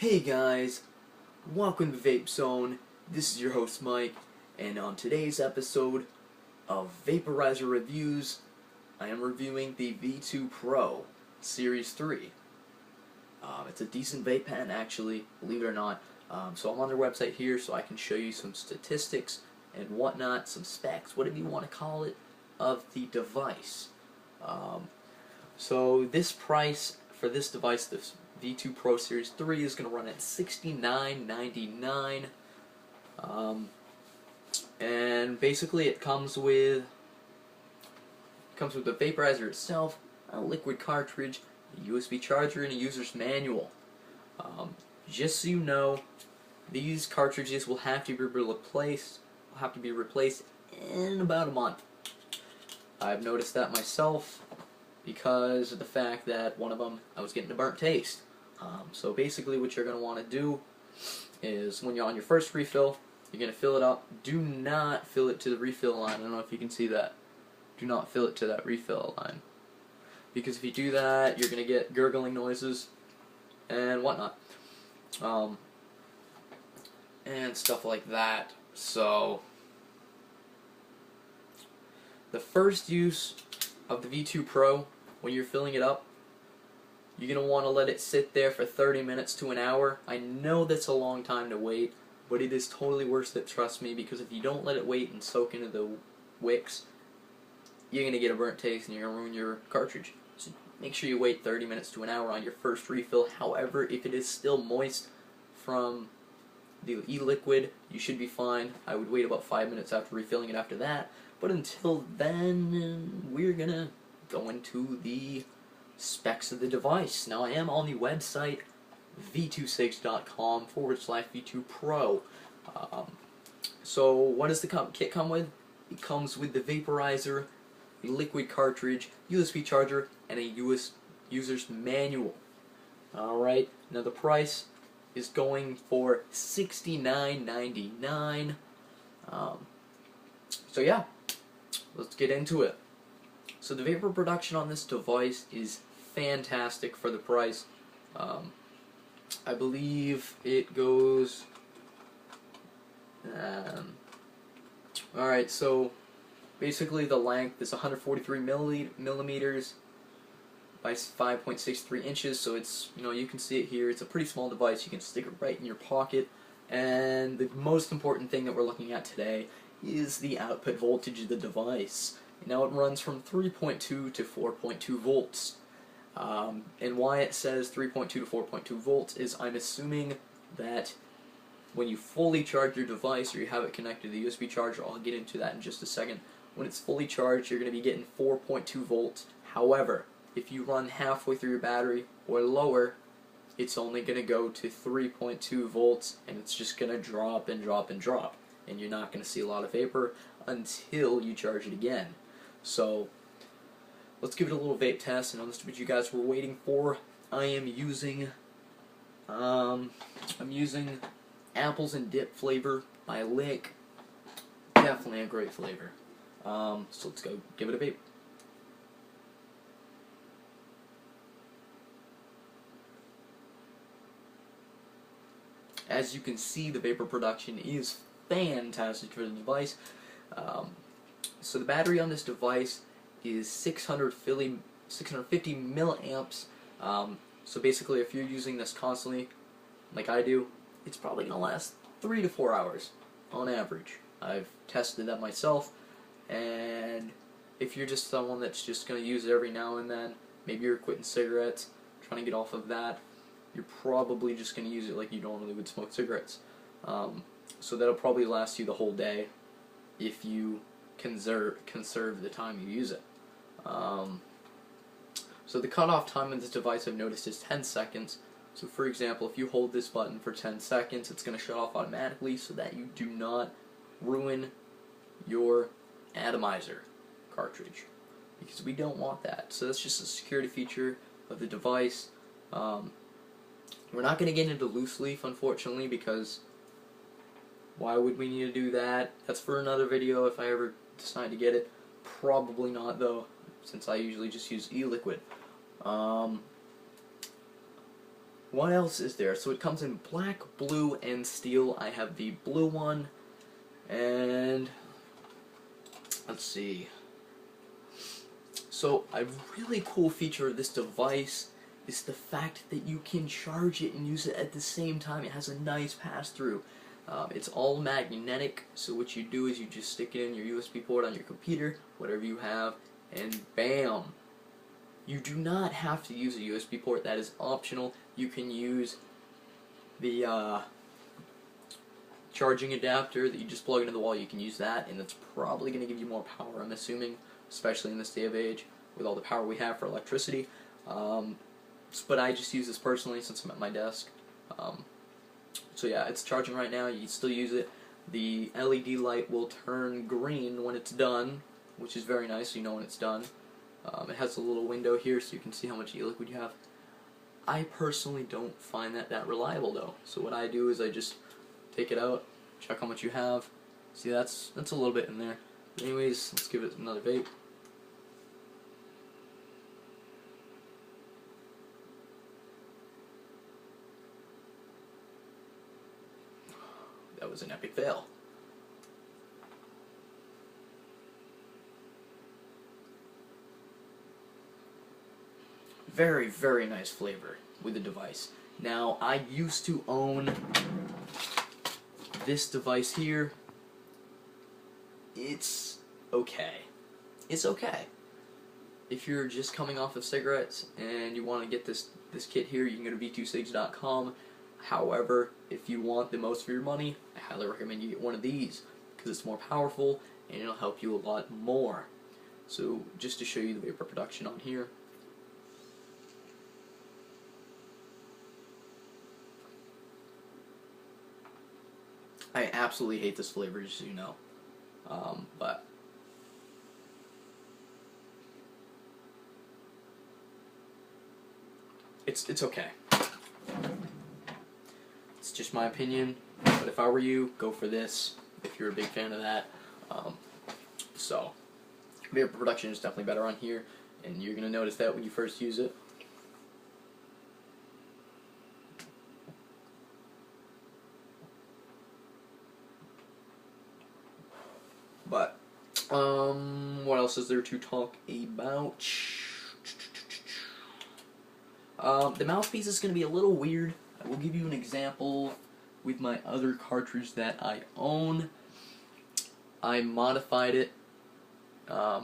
Hey guys, welcome to VapeZone. This is your host Mike, and on today's episode of Vaporizer Reviews, I am reviewing the V2 Pro Series 3. It's a decent vape pen actually, believe it or not. So I'm on their website here so I can show you some statistics and whatnot, some specs, whatever you want to call it, of the device. So this price for this device, this V2 Pro Series 3, is going to run at $69.99, and basically it comes with the vaporizer itself, a liquid cartridge, a USB charger, and a user's manual. Just so you know, these cartridges will have to be replaced. In about a month. I've noticed that myself because of the fact that one of them I was getting a burnt taste. So basically what you're going to want to do is when you're on your first refill, you're going to fill it up. Do not fill it to the refill line. I don't know if you can see that. Do not fill it to that refill line. Because if you do that, you're going to get gurgling noises and whatnot. And stuff like that. So the first use of the V2 Pro, when you're filling it up, you're going to want to let it sit there for 30 minutes to an hour. I know that's a long time to wait, but it is totally worth it, trust me, because if you don't let it wait and soak into the wicks, you're going to get a burnt taste and you're going to ruin your cartridge. So make sure you wait 30 minutes to an hour on your first refill. However, if it is still moist from the e-liquid, you should be fine. I would wait about 5 minutes after refilling it after that. But until then, we're going to go into the specs of the device. Now I am on the website v2cigs.com/V2 Pro. So what does the kit come with? It comes with the vaporizer, a liquid cartridge, USB charger, and a user's manual. Alright, now the price is going for $69.99. So yeah, let's get into it. So the vapor production on this device is fantastic for the price. I believe it goes... Alright, so basically the length is 143 millimeters by 5.63 inches, so it's, you can see it here. It's a pretty small device. You can stick it right in your pocket. And the most important thing that we're looking at today is the output voltage of the device. Now it runs from 3.2 to 4.2 volts. And why it says 3.2 to 4.2 volts is I'm assuming that when you fully charge your device or you have it connected to the USB charger, I'll get into that in just a second, when it's fully charged you're going to be getting 4.2 volts. However, if you run halfway through your battery or lower, it's only going to go to 3.2 volts, and it's just going to drop and drop and drop. And you're not going to see a lot of vapor until you charge it again. So let's give it a little vape test, and on this what you guys were waiting for. I'm using apples and dip flavor by Lick. Definitely a great flavor. So let's go give it a vape. As you can see, the vapor production is fantastic for the device. So the battery on this device is 650 milliamps. So basically, if you're using this constantly, like I do, it's probably going to last 3 to 4 hours on average. I've tested that myself, and if you're just someone that's just going to use it every now and then, maybe you're quitting cigarettes, trying to get off of that, you're probably just going to use it like you normally would smoke cigarettes. So that'll probably last you the whole day if you conserve the time you use it. So the cutoff time on this device I've noticed is 10 seconds. So for example, if you hold this button for 10 seconds, it's going to shut off automatically so that you do not ruin your atomizer cartridge, because we don't want that. So that's just a security feature of the device. We're not going to get into loose leaf, unfortunately, because why would we need to do that? That's for another video if I ever decide to get it. Probably not, though, since I usually just use e-liquid. what else is there? So it comes in black, blue, and steel. I have the blue one, and let's see. So a really cool feature of this device is the fact that you can charge it and use it at the same time. It has a nice pass-through. It's all magnetic, so what you do is you just stick it in your USB port on your computer, whatever you have, and bam! You do not have to use a USB port. That is optional. You can use the charging adapter that you just plug into the wall. You can use that, and it's probably going to give you more power, I'm assuming, especially in this day of age with all the power we have for electricity. But I just use this personally since I'm at my desk. So yeah, it's charging right now. You can still use it. The LED light will turn green when it's done, which is very nice, so you know when it's done. It has a little window here so you can see how much e-liquid you have. I personally don't find that reliable though. So what I do is I just take it out, check how much you have. See, that's a little bit in there. Anyways, let's give it another vape. That was an epic fail. Very, very nice flavor with the device. Now, I used to own this device here. It's okay. It's okay. If you're just coming off of cigarettes and you want to get this kit here, you can go to V2Cigs.com. However, if you want the most for your money, I highly recommend you get one of these because it's more powerful and it'll help you a lot more. So, just to show you the vapor production on here. I absolutely hate this flavor, just so you know. But it's okay. It's just my opinion, but if I were you, go for this if you're a big fan of that. So, vapor production is definitely better on here, and you're going to notice that when you first use it. But, what else is there to talk about? The mouthpiece is going to be a little weird. I will give you an example with my other cartridge that I own. I modified it. I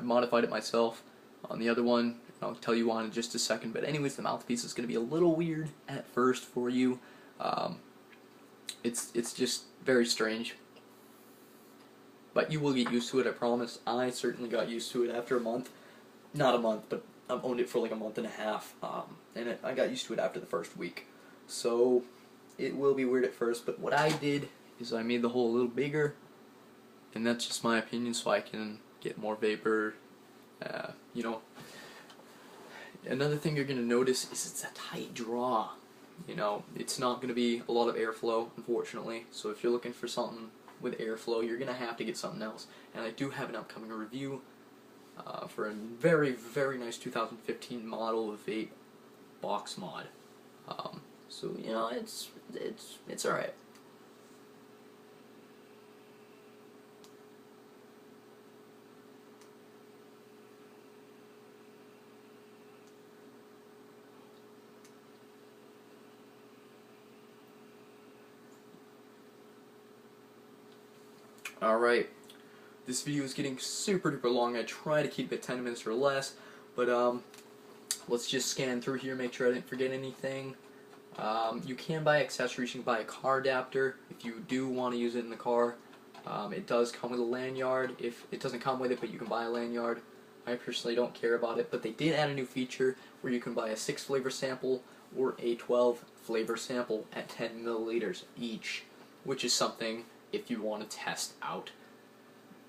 modified it myself on the other one. I'll tell you on in just a second. But anyways, the mouthpiece is going to be a little weird at first for you. It's just very strange. But you will get used to it, I promise. I certainly got used to it after a month. Not a month, but I've owned it for like a month and a half. And I got used to it after the first week. So, it will be weird at first, but what I did is I made the hole a little bigger. And that's just my opinion, so I can get more vapor. You know. Another thing you're going to notice is it's a tight draw. You know, it's not going to be a lot of airflow, unfortunately. So if you're looking for something with airflow, you're going to have to get something else. And I do have an upcoming review for a very, very nice 2015 model of vape box mod. So, you know, it's alright. Alright, this video is getting super duper long. I try to keep it 10 minutes or less, but let's just scan through here, make sure I didn't forget anything. You can buy accessories. You can buy a car adapter if you do want to use it in the car. It does come with a lanyard. If it doesn't come with it, but you can buy a lanyard. I personally don't care about it, but they did add a new feature where you can buy a 6 flavor sample or a 12 flavor sample at 10 milliliters each, which is something if you want to test out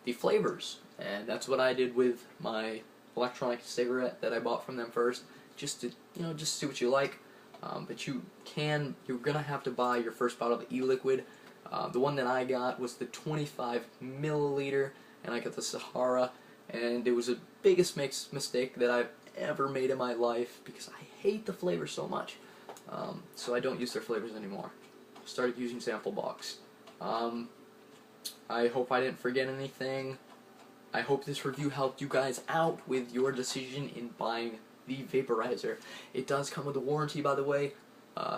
the flavors. And that's what I did with my electronic cigarette that I bought from them first, just to, you know, just see what you like. But you're gonna have to buy your first bottle of e-liquid. The one that I got was the 25 milliliter, and I got the Sahara, and it was the biggest mistake that I've ever made in my life because I hate the flavor so much. So I don't use their flavors anymore. Started using Sample Box. I hope I didn't forget anything. I hope this review helped you guys out with your decision in buying the vaporizer. It does come with a warranty, by the way.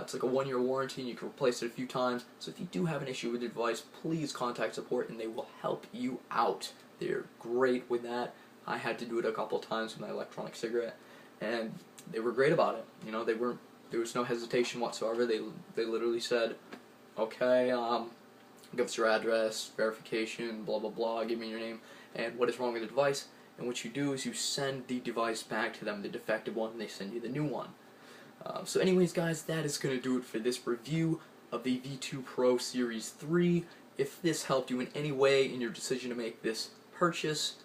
It's like a 1-year warranty, and you can replace it a few times. So if you do have an issue with your device, please contact support, and they will help you out. They're great with that. I had to do it a couple times with my electronic cigarette, and they were great about it. You know, there was no hesitation whatsoever. They literally said, okay, give us your address, verification, blah blah blah, give me your name, and what is wrong with the device. And what you do is you send the device back to them, the defective one, and they send you the new one. So anyways, guys, that is going to do it for this review of the V2 Pro Series 3. If this helped you in any way in your decision to make this purchase,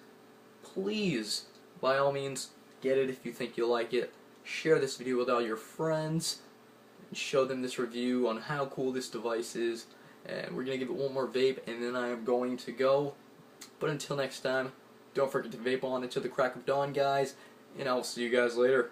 please, by all means, get it if you think you'll like it. Share this video with all your friends, and show them this review on how cool this device is. And we're going to give it one more vape, and then I am going to go. But until next time, don't forget to vape on until the crack of dawn, guys, and I will see you guys later.